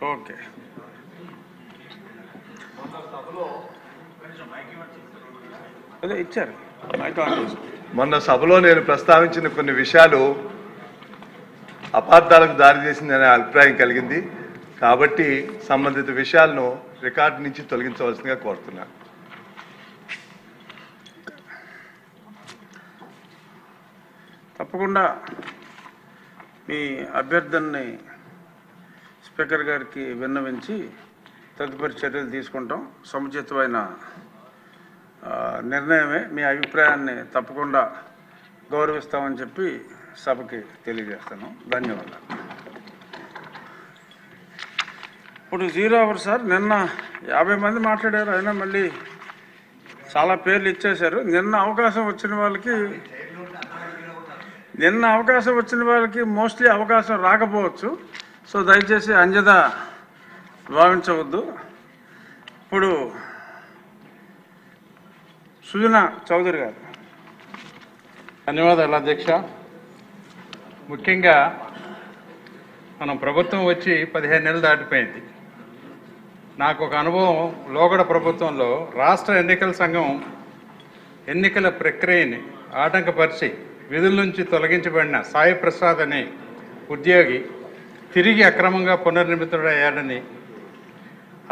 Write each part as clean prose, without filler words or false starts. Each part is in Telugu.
ఓకే. అదే ఇచ్చారు. మొన్న సభలో నేను ప్రస్తావించిన కొన్ని విషయాలు అపార్థాలకు దారితీసిందనే అభిప్రాయం కలిగింది. కాబట్టి సంబంధిత విషయాలను రికార్డు నుంచి తొలగించవలసిందిగా కోరుతున్నాను. తప్పకుండా మీ అభ్యర్థనని స్పీకర్ గారికి విన్నవించి తదుపరి చర్యలు తీసుకుంటాం. సముచితమైన నిర్ణయమే. మీ అభిప్రాయాన్ని తప్పకుండా గౌరవిస్తామని చెప్పి సభకి తెలియజేస్తాను. ధన్యవాదాలు. ఇప్పుడు 0 అవర్ సార్. నిన్న 50 మంది మాట్లాడారు, అయినా మళ్ళీ చాలా పేర్లు ఇచ్చేశారు. నిన్న అవకాశం వచ్చిన వాళ్ళకి మోస్ట్లీ అవకాశం రాకపోవచ్చు. సో దయచేసి అంజద భావించవద్దు. ఇప్పుడు సుజనా చౌదరి గారు. ధన్యవాదాలు అధ్యక్ష. ముఖ్యంగా మనం ప్రభుత్వం వచ్చి 15 నెలలు దాటిపోయింది. నాకు ఒక అనుభవం, లోగడ ప్రభుత్వంలో రాష్ట్ర ఎన్నికల సంఘం ఎన్నికల ప్రక్రియని ఆటంకపరిచి విధుల నుంచి తొలగించబడిన సాయి ప్రసాద్ అనే ఉద్యోగి తిరిగి అక్రమంగా పునర్నిర్మితుడయ్యాడని,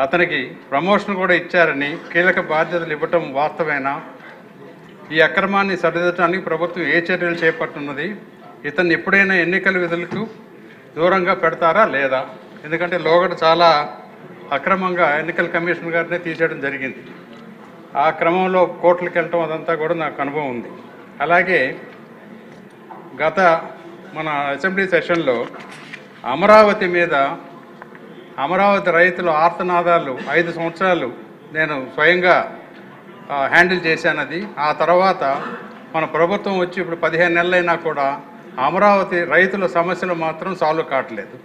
అతనికి ప్రమోషన్ కూడా ఇచ్చారని, కీలక బాధ్యతలు ఇవ్వటం వాస్తవేనా? ఈ అక్రమాన్ని సరిదిద్దడానికి ప్రభుత్వం ఏ చర్యలు చేపట్టున్నది? ఇతన్ని ఎప్పుడైనా ఎన్నికల విధులకు దూరంగా పెడతారా లేదా? ఎందుకంటే లోగడ చాలా అక్రమంగా ఎన్నికల కమిషన్ గారినే తీసేయడం జరిగింది. ఆ క్రమంలో కోర్టులకు వెళ్ళటం అదంతా కూడా నాకు అనుభవం ఉంది. అలాగే గత మన అసెంబ్లీ సెషన్లో అమరావతి రైతుల ఆర్తనాదాలు 5 సంవత్సరాలు నేను స్వయంగా హ్యాండిల్ చేశానది. ఆ తర్వాత మన ప్రభుత్వం వచ్చి ఇప్పుడు 15 నెలలైనా కూడా అమరావతి రైతుల సమస్యలు మాత్రం సాల్వ్ కావట్లేదు.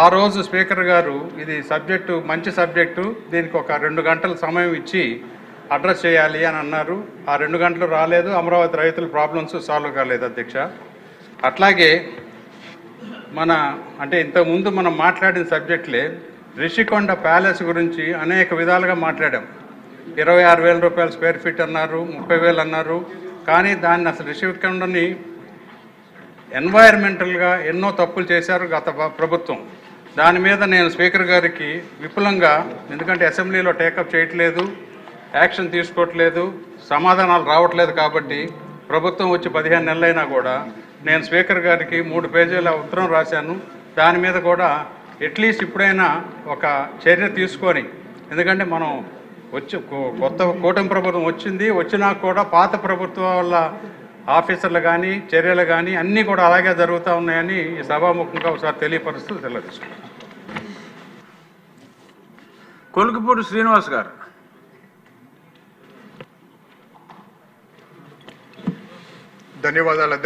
ఆ రోజు స్పీకర్ గారు ఇది సబ్జెక్టు మంచి సబ్జెక్టు, దీనికి ఒక 2 గంటల సమయం ఇచ్చి అడ్రస్ చేయాలి అని అన్నారు. ఆ 2 గంటలు రాలేదు. అమరావతి రైతుల ప్రాబ్లమ్స్ సాల్వ్ కాలేదు అధ్యక్ష. అట్లాగే ఇంతకుముందు మనం మాట్లాడిన సబ్జెక్టులే రిషికొండ ప్యాలెస్ గురించి అనేక విధాలుగా మాట్లాడాం. 26,000 రూపాయలు స్క్వేర్ ఫీట్ అన్నారు, 30,000 అన్నారు. కానీ దాన్ని అసలు రిషికొండని ఎన్వైర్మెంటల్గా ఎన్నో తప్పులు చేశారు గత ప్రభుత్వం. దాని మీద నేను స్పీకర్ గారికి విపులంగా, ఎందుకంటే అసెంబ్లీలో టేకప్ చేయట్లేదు, యాక్షన్ తీసుకోవట్లేదు, సమాధానాలు రావట్లేదు. కాబట్టి ప్రభుత్వం వచ్చి 15 నెలలైనా కూడా నేను స్పీకర్ గారికి 3 పేజీల ఉత్తరం రాశాను. దాని మీద కూడా అట్లీస్ట్ ఇప్పుడైనా ఒక చర్య తీసుకొని, ఎందుకంటే మనం కొత్త కూటమి ప్రభుత్వం వచ్చినా కూడా పాత ప్రభుత్వం వల్ల ఆఫీసర్లు కానీ చర్యలు కానీ అన్నీ కూడా అలాగే జరుగుతూ ఉన్నాయని ఈ సభాముఖంగా ఒకసారి తెలియపరుస్తూ సెలవు తీసుకుంటాం. కొలుకుపూడి శ్రీనివాస్ గారు. ధన్యవాదాలు.